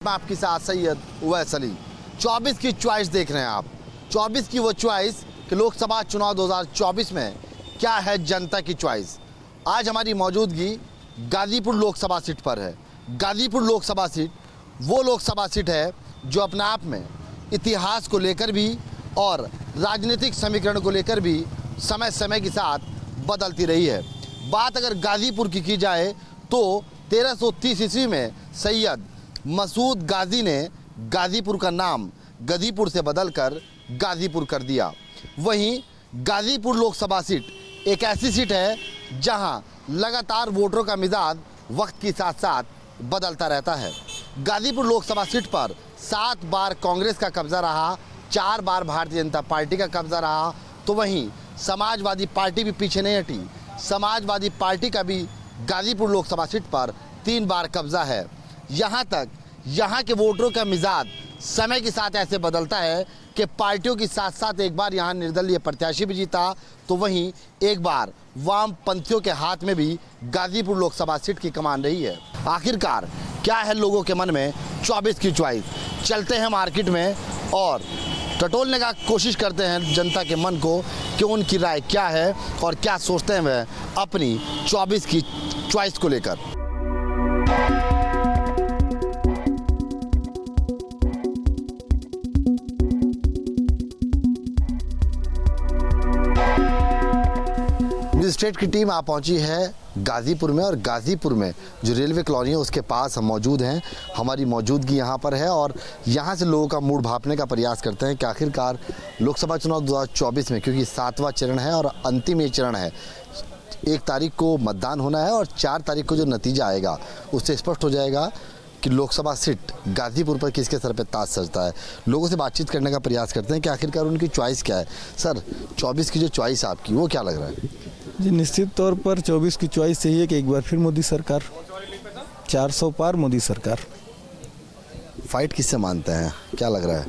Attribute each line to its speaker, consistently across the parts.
Speaker 1: मैं आपके साथ सैयद उवैस अली। 24 की चॉइस देख रहे हैं आप। 24 की वो चॉइस कि लोकसभा चुनाव 2024 में क्या है जनता की चॉइस। आज हमारी मौजूदगी गाजीपुर लोकसभा सीट पर है। गाजीपुर लोकसभा सीट वो लोकसभा सीट है जो अपने आप में इतिहास को लेकर भी और राजनीतिक समीकरण को लेकर भी समय समय के साथ बदलती रही है। बात अगर गाजीपुर की जाए तो 1330 ईस्वी में सैयद मसूद गाजी ने गाजीपुर का नाम गदीपुर से बदलकर गाजीपुर कर दिया। वहीं गाजीपुर लोकसभा सीट एक ऐसी सीट है जहां लगातार वोटरों का मिजाज वक्त के साथ साथ बदलता रहता है। गाजीपुर लोकसभा सीट पर 7 बार कांग्रेस का कब्जा रहा, 4 बार भारतीय जनता पार्टी का कब्जा रहा, तो वहीं समाजवादी पार्टी भी पीछे नहीं हटी। समाजवादी पार्टी का भी गाजीपुर लोकसभा सीट पर 3 बार कब्जा है। यहाँ तक यहाँ के वोटरों का मिजाज समय के साथ ऐसे बदलता है कि पार्टियों के साथ साथ एक बार यहाँ निर्दलीय प्रत्याशी भी जीता, तो वहीं एक बार वामपंथियों के हाथ में भी गाजीपुर लोकसभा सीट की कमान रही है। आखिरकार क्या है लोगों के मन में 24 की चॉइस। चलते हैं मार्केट में और टटोलने का कोशिश करते हैं जनता के मन को कि उनकी राय क्या है और क्या सोचते हैं वह अपनी 24 की चॉइस को लेकर। स्टेट की टीम आ पहुंची है गाजीपुर में और गाजीपुर में जो रेलवे कॉलोनी है उसके पास हम मौजूद हैं। हमारी मौजूदगी यहाँ पर है और यहाँ से लोगों का मूड भांपने का प्रयास करते हैं कि आखिरकार लोकसभा चुनाव 2024 में, क्योंकि 7वां चरण है और अंतिम ये चरण है, 1 तारीख को मतदान होना है और 4 तारीख को जो नतीजा आएगा उससे स्पष्ट हो जाएगा कि लोकसभा सीट गाजीपुर पर किसके सर पे ताज सजता है। लोगों से बातचीत करने का प्रयास करते हैं कि आखिरकार उनकी चॉइस क्या है। सर, 24 की जो चॉइस आपकी वो क्या लग रहा है?
Speaker 2: जी, निश्चित तौर पर 24 की चॉइस यही है कि एक बार फिर मोदी सरकार, 400 पार मोदी सरकार।
Speaker 1: फाइट किससे मानते हैं, क्या लग रहा है?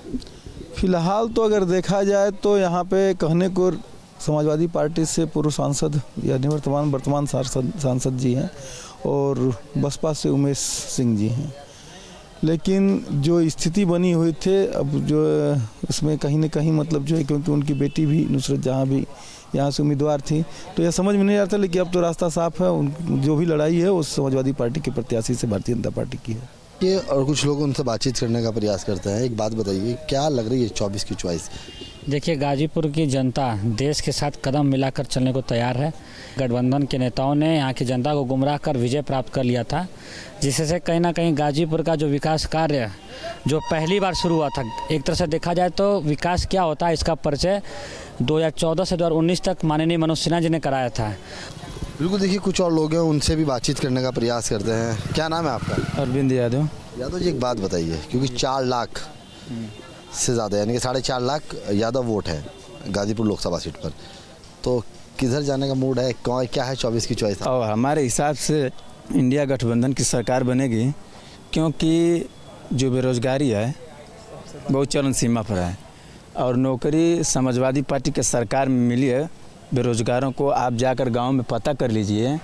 Speaker 2: फिलहाल तो अगर देखा जाए तो यहाँ पे कहने को समाजवादी पार्टी से पूर्व सांसद यानी वर्तमान सांसद जी हैं और बसपा से उमेश सिंह जी हैं। लेकिन जो स्थिति बनी हुई थे अब जो इसमें कहीं न कहीं मतलब जो है, क्योंकि उनकी बेटी भी नुसरत जहाँ भी यहाँ से उम्मीदवार थी, तो यह समझ में नहीं आता। लेकिन अब तो रास्ता साफ है, जो भी लड़ाई है उस समाजवादी पार्टी के प्रत्याशी से भारतीय जनता पार्टी की है।
Speaker 1: ये और कुछ लोग उनसे बातचीत करने का प्रयास करते हैं। एक बात बताइए, क्या लग रही है 24 की चॉइस?
Speaker 3: देखिए, गाजीपुर की जनता देश के साथ कदम मिलाकर चलने को तैयार है। गठबंधन के नेताओं ने यहाँ की जनता को गुमराह कर विजय प्राप्त कर लिया था, जिससे कहीं ना कहीं गाजीपुर का जो विकास कार्य जो पहली बार शुरू हुआ था, एक तरह से देखा जाए तो विकास क्या होता है इसका परिचय 2014 से 2019 तक माननीय मनोज सिन्हा जी ने कराया था।
Speaker 1: बिल्कुल, देखिए कुछ और लोग हैं, उनसे भी बातचीत करने का प्रयास करते हैं। क्या नाम है आपका?
Speaker 2: अरविंद यादव।
Speaker 1: यादव जी, एक बात बताइए, क्योंकि 4 लाख से ज़्यादा यानी कि 4.5 लाख यादव वोट है गाजीपुर लोकसभा सीट पर, तो किधर जाने का मूड है, क्या है 24 की चॉइस?
Speaker 4: और हमारे हिसाब से इंडिया गठबंधन की सरकार बनेगी, क्योंकि जो बेरोजगारी है बहुत चरम सीमा पर है और नौकरी समाजवादी पार्टी के सरकार में मिली है बेरोजगारों को। आप जाकर गांव में पता कर लीजिए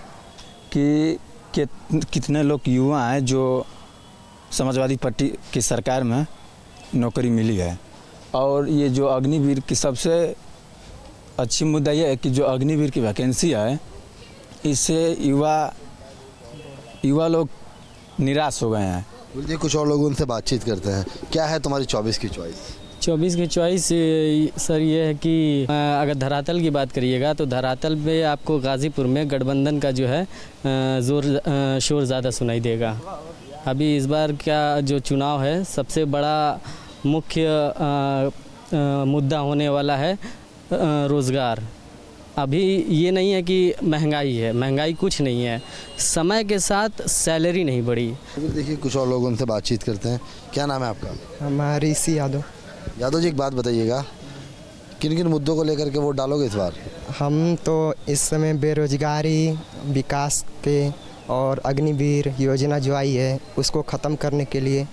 Speaker 4: कि कितने लोग युवा हैं जो समाजवादी पार्टी की सरकार में नौकरी मिली है। और ये जो अग्निवीर की सबसे अच्छी मुद्दा ये है कि जो अग्निवीर की वैकेंसी है, इससे युवा लोग निराश हो गए हैं।
Speaker 1: बोलिए, कुछ और लोग उनसे बातचीत करते हैं। क्या है तुम्हारी 24 की चॉइस?
Speaker 5: 24 की चॉइस सर ये है कि अगर धरातल की बात करिएगा तो धरातल पे आपको गाजीपुर में गठबंधन का जो है शोर ज़्यादा सुनाई देगा। अभी इस बार क्या जो चुनाव है सबसे बड़ा मुख्य मुद्दा होने वाला है रोज़गार। अभी ये नहीं है कि महंगाई है, महंगाई कुछ नहीं है, समय के साथ सैलरी नहीं बढ़ी।
Speaker 1: देखिए कुछ और लोग उनसे बातचीत करते हैं। क्या नाम है आपका?
Speaker 6: हमारी सी यादव।
Speaker 1: यादव जी, एक बात बताइएगा, किन किन मुद्दों को लेकर के वोट डालोगे इस बार?
Speaker 6: हम तो इस समय बेरोजगारी, विकास के और अग्निवीर योजना जो आई है उसको ख़त्म करने के लिए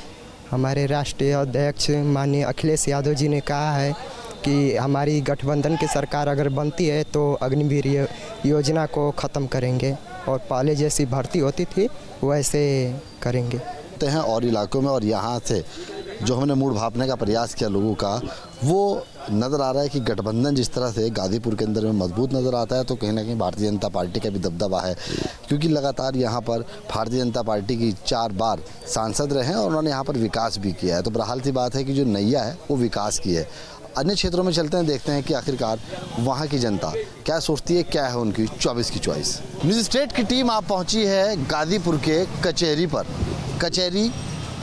Speaker 6: हमारे राष्ट्रीय अध्यक्ष माननीय अखिलेश यादव जी ने कहा है कि हमारी गठबंधन की सरकार अगर बनती है तो अग्निवीर योजना को ख़त्म करेंगे और पहले जैसी भर्ती होती थी वैसे करेंगे।
Speaker 1: चलते हैं और इलाकों में, और यहाँ से जो हमने मूड भापने का प्रयास किया लोगों का, वो नज़र आ रहा है कि गठबंधन जिस तरह से गाजीपुर के अंदर में मजबूत नज़र आता है, तो कहीं ना कहीं भारतीय जनता पार्टी का भी दबदबा है, क्योंकि लगातार यहाँ पर भारतीय जनता पार्टी की 4 बार सांसद रहे हैं और उन्होंने यहाँ पर विकास भी किया है। तो बहरहाल सी बात है कि जो नैया है वो विकास की है। अन्य क्षेत्रों में चलते हैं, देखते हैं कि आखिरकार वहाँ की जनता क्या सोचती है, क्या है उनकी 24 की चॉइस। न्यूज़ स्टेट की टीम आप पहुँची है गाजीपुर के कचहरी पर। कचहरी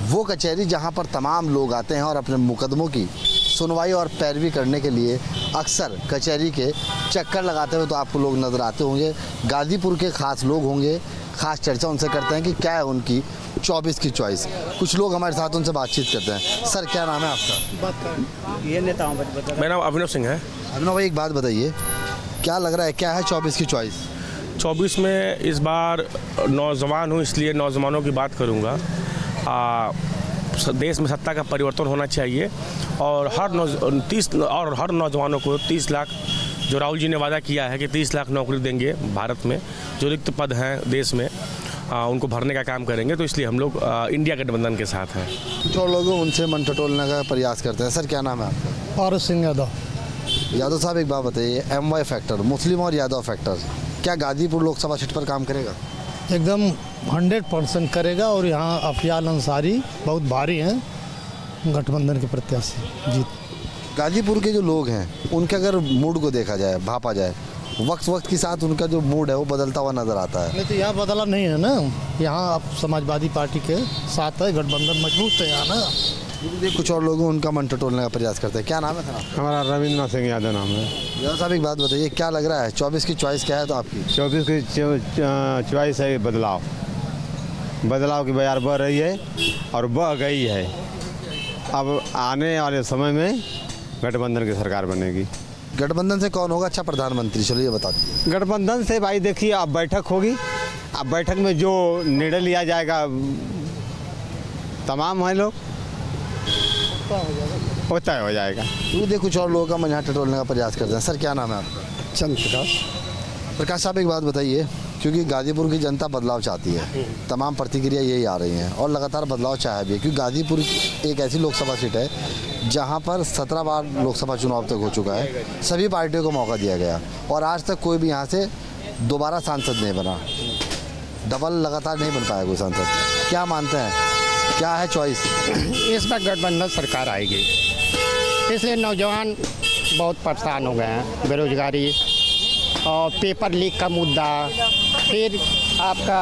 Speaker 1: वो कचहरी जहाँ पर तमाम लोग आते हैं और अपने मुकदमों की सुनवाई और पैरवी करने के लिए अक्सर कचहरी के चक्कर लगाते हुए तो आपको लोग नज़र आते होंगे। गाजीपुर के ख़ास लोग होंगे, ख़ास चर्चा उनसे करते हैं कि क्या है उनकी 24 की चॉइस। कुछ लोग हमारे साथ उनसे बातचीत करते हैं। सर, क्या नाम है आपका?
Speaker 7: ये नेता मेरा नाम अभिनव सिंह है।
Speaker 1: अभिनव भाई, एक बात बताइए, क्या लग रहा है, क्या है 24 की चॉइस?
Speaker 7: 24 में इस बार नौजवान हूँ, इसलिए नौजवानों की बात करूँगा। देश में सत्ता का परिवर्तन होना चाहिए और हर नौजवानों को 30 लाख, जो राहुल जी ने वादा किया है कि 30 लाख नौकरी देंगे भारत में, जो रिक्त पद हैं देश में उनको भरने का काम करेंगे। तो इसलिए हम लोग इंडिया गठबंधन के साथ हैं।
Speaker 1: कुछ और लोग उनसे मन टटोलने का प्रयास करते हैं। सर, क्या नाम है आपका?
Speaker 8: पारस सिंह यादव।
Speaker 1: यादव साहब, एक बात बताइए, MY फैक्टर, मुस्लिम और यादव फैक्टर, क्या गाजीपुर लोकसभा सीट पर काम करेगा?
Speaker 8: एकदम 100% करेगा और यहाँ अफियाल अंसारी बहुत भारी हैं गठबंधन के प्रत्याशी जीत।
Speaker 1: गाजीपुर के जो लोग हैं उनके अगर मूड को देखा जाए, भापा जाए, वक्त के साथ उनका जो मूड है वो बदलता हुआ नज़र आता है।
Speaker 8: नहीं तो यहाँ बदला नहीं है ना, यहाँ अब समाजवादी पार्टी के साथ है, गठबंधन मजबूत है यहाँ ना।
Speaker 1: कुछ और लोग उनका मन टटोलने का प्रयास करते हैं। क्या नाम है सर?
Speaker 9: हमारा रविंद्र सिंह यादव नाम है।
Speaker 1: यादव साहब, एक बात बताइए, क्या लग रहा है 24 की चॉइस क्या है तो आपकी?
Speaker 9: 24 की चॉइस है बदलाव की बयार बढ़ रही है और बढ़ गई है। अब आने वाले समय में गठबंधन की सरकार बनेगी।
Speaker 1: गठबंधन से कौन होगा अच्छा प्रधानमंत्री, चलिए ये बता दीजिए।
Speaker 9: गठबंधन से भाई देखिए, अब बैठक होगी, अब बैठक में जो निर्णय लिया जाएगा तमाम है लोग होता है हो जाएगा।
Speaker 1: तो कुछ और लोगों का मन यहाँ टटोलने का प्रयास करते हैं। सर, क्या नाम है आपका?
Speaker 6: चंद
Speaker 1: प्रकाश साहब, एक बात बताइए, क्योंकि गाजीपुर की जनता बदलाव चाहती है, तमाम प्रतिक्रिया यही आ रही हैं और लगातार बदलाव चाहे भी, क्योंकि गाजीपुर एक ऐसी लोकसभा सीट है जहां पर 17 बार लोकसभा चुनाव तक हो चुका है, सभी पार्टियों को मौका दिया गया और आज तक कोई भी यहां से दोबारा सांसद नहीं बना, डबल लगातार नहीं बन पाया कोई सांसद। क्या मानते हैं, क्या है चॉइस?
Speaker 10: इस बार गठबंधन सरकार आएगी, इसलिए नौजवान बहुत परेशान हो गए हैं। बेरोजगारी और पेपर लीक का मुद्दा, फिर आपका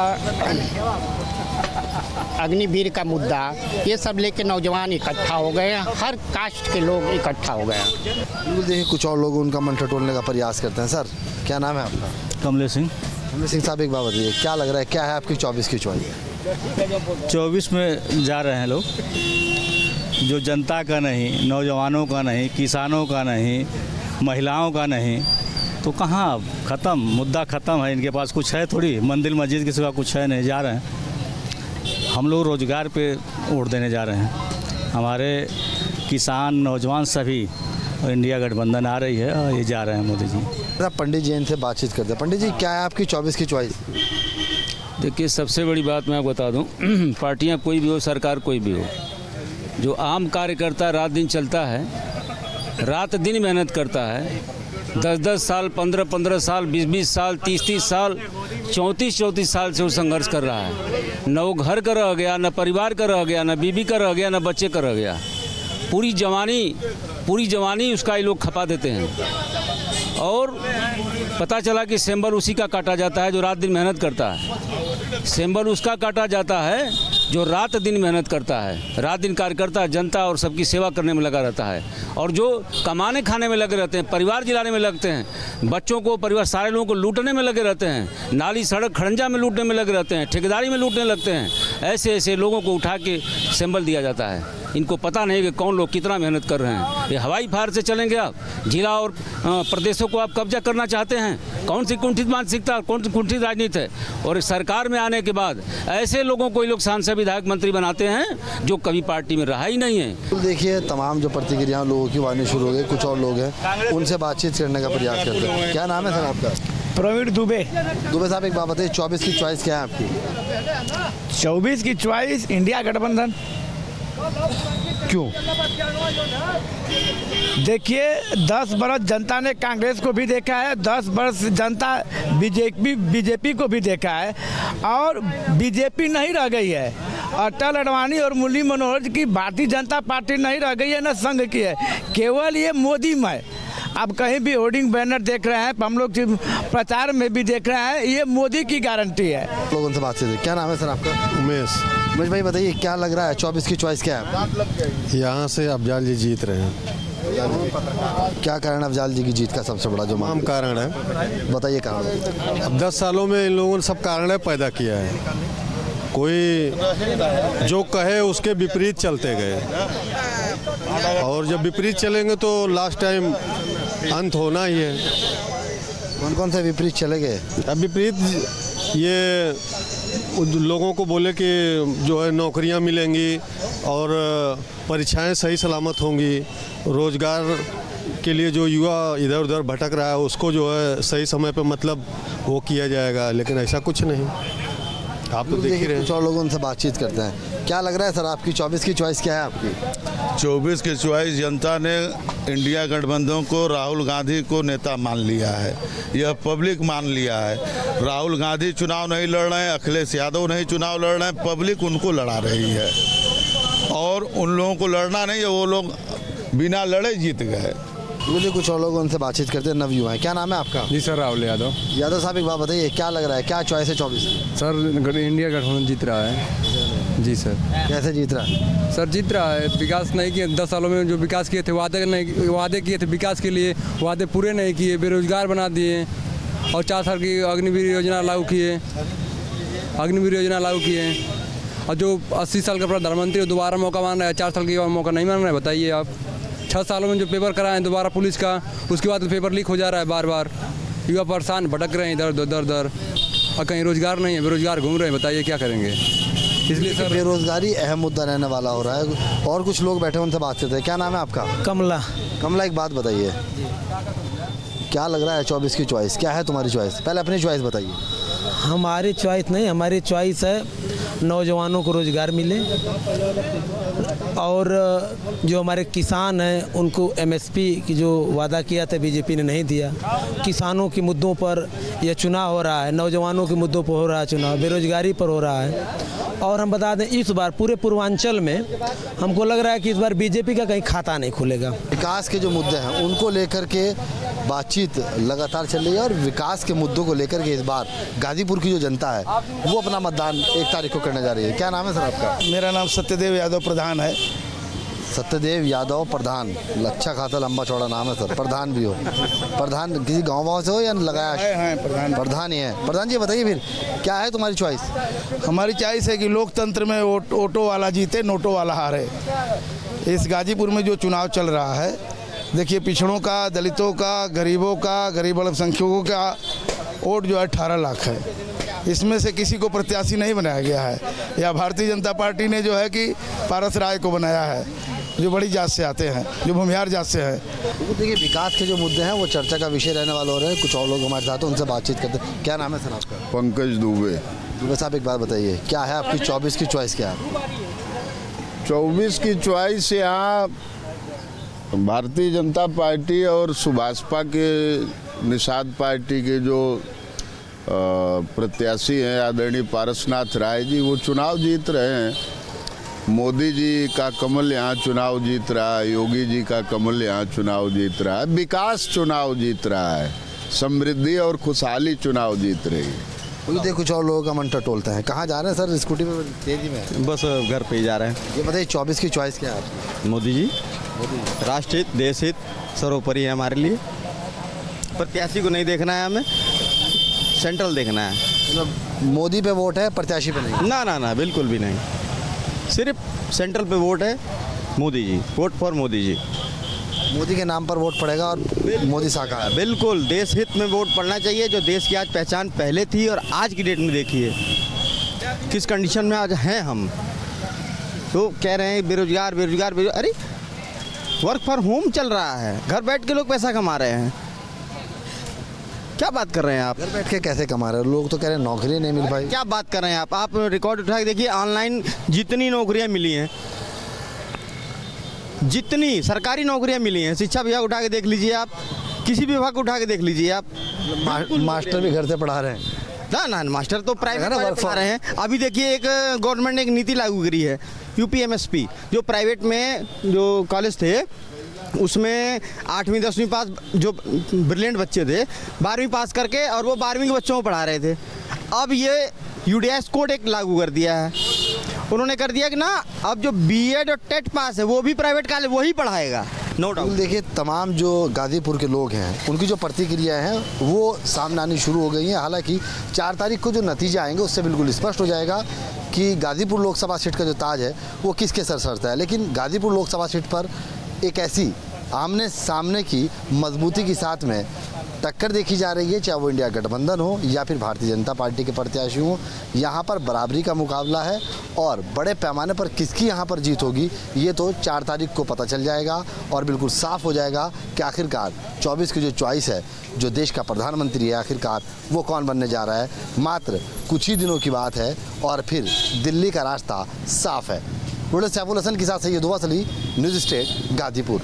Speaker 10: अग्निवीर का मुद्दा, ये सब लेके नौजवान इकट्ठा हो गए हैं, हर कास्ट के लोग इकट्ठा हो गए हैं।
Speaker 1: बिल्कुल, देखिए कुछ और लोग उनका मन टटोलने का प्रयास करते हैं। सर, क्या नाम है आपका?
Speaker 2: कमलेश सिंह।
Speaker 1: कमलेश सिंह साहब, एक बात बताइए, क्या लग रहा है, क्या है आपकी 24 की चॉइस?
Speaker 2: 24 में जा रहे हैं लोग, जो जनता का नहीं, नौजवानों का नहीं, किसानों का नहीं, महिलाओं का नहीं, तो कहाँ अब ख़त्म, मुद्दा ख़त्म है। इनके पास कुछ है थोड़ी, मंदिर मस्जिद के सिवा कुछ है नहीं। जा रहे हैं हम लोग रोज़गार पे वोट देने जा रहे हैं। हमारे किसान, नौजवान सभी, और इंडिया गठबंधन आ रही है और ये जा रहे हैं मोदी जी।
Speaker 1: पंडित जी इनसे बातचीत करते हैं। पंडित जी, क्या है आपकी 24 की चॉइस?
Speaker 11: देखिए, सबसे बड़ी बात मैं आपको बता दूं, पार्टियां कोई भी हो, सरकार कोई भी हो, जो आम कार्यकर्ता रात दिन चलता है, रात दिन मेहनत करता है, 10-10 साल, 15-15 साल, 20-20 साल, 30-30 साल, 34-34 साल से वो संघर्ष कर रहा है। न वो घर का रह गया, न परिवार का रह गया, न बीबी का रह गया, न बच्चे का रह गया। पूरी जवानी उसका ये लोग खपा देते हैं और पता चला कि सिंबल उसी का काटा जाता है जो रात दिन मेहनत करता है। सिंबल उसका काटा जाता है जो रात दिन मेहनत करता है, रात दिन कार्य करता है, जनता और सबकी सेवा करने में लगा रहता है, और जो कमाने खाने में लगे रहते हैं, परिवार जिलाने में लगते हैं, बच्चों को, परिवार, सारे लोगों को लूटने में लगे रहते हैं, नाली सड़क खड़ंजा में लूटने में लगे रहते हैं, ठेकेदारी में लूटने लगते हैं। ऐसे लोगों को उठा के सिंबल दिया जाता है। इनको पता नहीं कि कौन लोग कितना मेहनत कर रहे हैं। ये हवाई फायर से चलेंगे आप, जिला और प्रदेशों को आप कब्जा करना चाहते हैं। कौन सी कुंठित मानसिकता, कौन सी कुंठित राजनीति है। और सरकार में आने के बाद ऐसे लोगों को ये लोग सांसद, विधायक, मंत्री बनाते हैं जो कभी पार्टी में रहा ही नहीं है।
Speaker 1: देखिए, तमाम जो प्रतिक्रिया लोगों की आनी शुरू हो गई, कुछ और लोग हैं उनसे बातचीत करने का प्रयास करते हैं। क्या नाम है सर आपका?
Speaker 12: प्रवीण दुबे।
Speaker 1: दुबे साहब एक बात बताइए, 24 की चॉइस क्या है आपकी?
Speaker 12: 24 की चॉइस इंडिया गठबंधन।
Speaker 1: क्यों?
Speaker 12: देखिए 10 बरस जनता ने कांग्रेस को भी देखा है, 10 बरस जनता बीजेपी को भी देखा है, और बीजेपी नहीं रह गई है। अटल अडवाणी और मुरली मनोहर की भारतीय जनता पार्टी नहीं रह गई है, न संघ की है, केवल ये मोदी में। अब कहीं भी होर्डिंग बैनर देख रहे हैं, हम लोग प्रचार में भी देख रहे हैं, ये मोदी की गारंटी है।
Speaker 1: लोगों से बात से क्या नाम है सर आपका?
Speaker 9: उमेश।
Speaker 1: उमेश भाई बताइए, क्या लग रहा है 24 की चॉइस क्या है?
Speaker 9: यहाँ से अफजाल जी जीत रहे हैं।
Speaker 1: क्या कारण अफजाल जी की जीत का सबसे बड़ा जो
Speaker 9: तमाम कारण है,
Speaker 1: बताइए कारण।
Speaker 9: अब 10 सालों में इन लोगों ने सब कारण पैदा किया है। कोई जो कहे उसके विपरीत चलते गए, और जब विपरीत चलेंगे तो लास्ट टाइम अंत होना ही है।
Speaker 1: कौन कौन से विपरीत चले गए?
Speaker 9: अब विपरीत ये लोगों को बोले कि जो है नौकरियां मिलेंगी और परीक्षाएं सही सलामत होंगी, रोजगार के लिए जो युवा इधर उधर भटक रहा है उसको जो है सही समय पे मतलब वो किया जाएगा, लेकिन ऐसा कुछ नहीं। आप तो देख ही रहे हैं।
Speaker 1: कुछ और लोगों से बातचीत करते हैं। क्या लग रहा है सर आपकी 24 की चॉइस क्या है आपकी?
Speaker 13: 24 की चॉइस जनता ने इंडिया गठबंधन को, राहुल गांधी को नेता मान लिया है, यह पब्लिक मान लिया है। राहुल गांधी चुनाव नहीं लड़ रहे हैं, अखिलेश यादव नहीं चुनाव लड़ रहे हैं, पब्लिक उनको लड़ा रही है, और उन लोगों को लड़ना नहीं है, वो लोग बिना लड़े जीत गए।
Speaker 1: मुझे कुछ और लोगों उनसे बातचीत करते हैं, नवयुवा है। क्या नाम है आपका?
Speaker 14: जी सर, राहुल यादव।
Speaker 1: यादव साहब एक बात बताइए, क्या लग रहा है, क्या चॉइस है 24?
Speaker 14: सर इंडिया गठबंधन जीत रहा है। जी सर।
Speaker 1: कैसे जीत रहा है?
Speaker 14: सर जीत रहा है, विकास नहीं किए 10 सालों में, जो विकास किए थे वादे किए थे विकास के लिए, वादे पूरे नहीं किए, बेरोजगार बना दिए, और 4 साल की अग्निवीर योजना लागू किए, और जो 80 साल का प्रधानमंत्री दोबारा मौका मांग रहा है, 4 साल की मौका नहीं मांग रहा है। बताइए आप, 6 सालों में जो पेपर कराए हैं दोबारा पुलिस का, उसके बाद पेपर लीक हो जा रहा है बार बार, युवा परेशान भटक रहे हैं इधर उधर, और कहीं रोजगार नहीं है, बेरोजगार घूम रहे हैं। बताइए क्या करेंगे? इसलिए सर
Speaker 1: बेरोजगारी अहम मुद्दा रहने वाला हो रहा है। और कुछ लोग बैठे उनसे बात करते हैं। क्या नाम है आपका?
Speaker 15: कमला।
Speaker 1: कमला एक बात बताइए, क्या लग रहा है 24 की चॉइस क्या है तुम्हारी चॉइस? पहले अपनी चॉइस बताइए।
Speaker 15: हमारी चॉइस नहीं, हमारी चॉइस है नौजवानों को रोजगार मिले, और जो हमारे किसान हैं उनको एमएसपी की जो वादा किया था बीजेपी ने नहीं दिया। किसानों के मुद्दों पर यह चुनाव हो रहा है, नौजवानों के मुद्दों पर हो रहा है चुनाव, बेरोजगारी पर हो रहा है। और हम बता दें इस बार पूरे पूर्वांचल में हमको लग रहा है कि इस बार बीजेपी का कहीं खाता नहीं खुलेगा।
Speaker 1: विकास के जो मुद्दे हैं उनको लेकर के बातचीत लगातार चल रही है, और विकास के मुद्दों को लेकर के इस बार गाजीपुर की जो जनता है वो अपना मतदान 1 तारीख को करने जा रही है। क्या नाम है सर आपका?
Speaker 12: मेरा नाम सत्यदेव यादव प्रधान है।
Speaker 1: सत्यदेव यादव प्रधान, अच्छा खासा लंबा चौड़ा नाम है सर। प्रधान भी हो? प्रधान किसी गाँव से हो या लगाया?
Speaker 12: है
Speaker 1: प्रधान ही है। प्रधान जी बताइए फिर क्या है तुम्हारी चॉइस?
Speaker 12: हमारी चॉइस है कि लोकतंत्र में ऑटो वाला जीते, नोटो वाला हारे। इस गाजीपुर में जो चुनाव चल रहा है, देखिए पिछड़ों का, दलितों का, गरीबों का, गरीब अल्पसंख्यकों का वोट जो है 18 लाख है। इसमें से किसी को प्रत्याशी नहीं बनाया गया है, या भारतीय जनता पार्टी ने जो है कि पारस राय को बनाया है, जो बड़ी जात से आते हैं, जो भूमिहार जात से है।
Speaker 1: देखिए विकास के जो मुद्दे हैं वो चर्चा का विषय रहने वाले हो रहे हैं। कुछ और लोग हमारे साथ हैं, उनसे बातचीत करते हैं। क्या नाम है सर आपका?
Speaker 16: पंकज दुबे।
Speaker 1: दुबे साहब एक बात बताइए, क्या है आपकी 24 की चॉइस क्या है?
Speaker 16: 24 की चॉइस यहाँ भारतीय जनता पार्टी और सुभाषपा के निषाद पार्टी के जो प्रत्याशी हैं आदरणीय पारसनाथ राय जी, वो चुनाव जीत रहे हैं। मोदी जी का कमल यहाँ चुनाव जीत रहा है, योगी जी का कमल यहाँ चुनाव जीत रहा है, विकास चुनाव जीत रहा है, समृद्धि और खुशहाली चुनाव जीत रही है।
Speaker 1: देखिए कुछ और लोगों का मन टटोलते हैं। कहाँ जा रहे हैं सर? स्कूटी में तेजी में?
Speaker 17: बस घर पे ही जा रहे हैं।
Speaker 1: ये बताइए 24 की चॉइस क्या है आपकी?
Speaker 17: मोदी जी। राष्ट्र हित, देश हित सर्वोपरि है हमारे लिए। प्रत्याशी को नहीं देखना है, हमें सेंट्रल देखना है।
Speaker 1: मतलब मोदी पे वोट है, प्रत्याशी पे नहीं?
Speaker 17: ना ना ना, बिल्कुल भी नहीं। सिर्फ सेंट्रल पे वोट है मोदी जी। Vote for Modi ji.
Speaker 1: मोदी के नाम पर वोट पड़ेगा और मोदी साकार।
Speaker 17: बिल्कुल देश हित में वोट पड़ना चाहिए। जो देश की आज पहचान पहले थी और आज की डेट में देखिए किस कंडीशन में आज हैं हम। तो कह रहे हैं बेरोजगार बेरोजगार बेरोजगार, अरे वर्क फॉर होम चल रहा है, घर बैठ के लोग पैसा कमा रहे हैं। क्या बात कर रहे हैं आप?
Speaker 1: घर बैठ के कैसे कमा रहे हैं लोग? तो कह रहे हैं नौकरी नहीं मिल पाई।
Speaker 17: क्या बात कर रहे हैं आप रिकॉर्ड उठा के देखिए, ऑनलाइन जितनी नौकरियां मिली हैं, जितनी सरकारी नौकरियां मिली हैं, शिक्षा विभाग उठा के देख लीजिए आप, किसी भी विभाग को उठा के देख लीजिए आप।
Speaker 1: मास्टर भी घर से पढ़ा रहे हैं
Speaker 17: ना मास्टर तो प्राइवेट वाले पढ़ा रहे हैं। अभी देखिए एक गवर्नमेंट ने एक नीति लागू करी है UPMSP, जो प्राइवेट में जो कॉलेज थे उसमें 8वीं 10वीं पास जो ब्रिलियंट बच्चे थे 12वीं पास करके और वो 12वीं के बच्चों को पढ़ा रहे थे। अब ये UDIS कोड एक लागू कर दिया है, उन्होंने कर दिया कि ना अब जो BEd और टेट पास है वो भी प्राइवेट कॉलेज वही पढ़ाएगा। No doubt.
Speaker 1: देखिए तमाम जो गाजीपुर के लोग हैं उनकी जो प्रतिक्रियाएं हैं वो सामने आनी शुरू हो गई हैं। हालांकि 4 तारीख को जो नतीजे आएंगे उससे बिल्कुल स्पष्ट हो जाएगा कि गाजीपुर लोकसभा सीट का जो ताज है वो किसके सर सरता है। लेकिन गाजीपुर लोकसभा सीट पर एक ऐसी आमने सामने की मजबूती के साथ में टक्कर देखी जा रही है, चाहे वो इंडिया गठबंधन हो या फिर भारतीय जनता पार्टी के प्रत्याशी हों। यहाँ पर बराबरी का मुकाबला है और बड़े पैमाने पर किसकी यहाँ पर जीत होगी ये तो 4 तारीख को पता चल जाएगा और बिल्कुल साफ हो जाएगा कि आखिरकार 24 की जो चॉइस है, जो देश का प्रधानमंत्री है, आखिरकार वो कौन बनने जा रहा है। मात्र कुछ ही दिनों की बात है और फिर दिल्ली का रास्ता साफ है। सैफुल हसन के साथ सैयद वसली, न्यूज़ स्टेट गाजीपुर।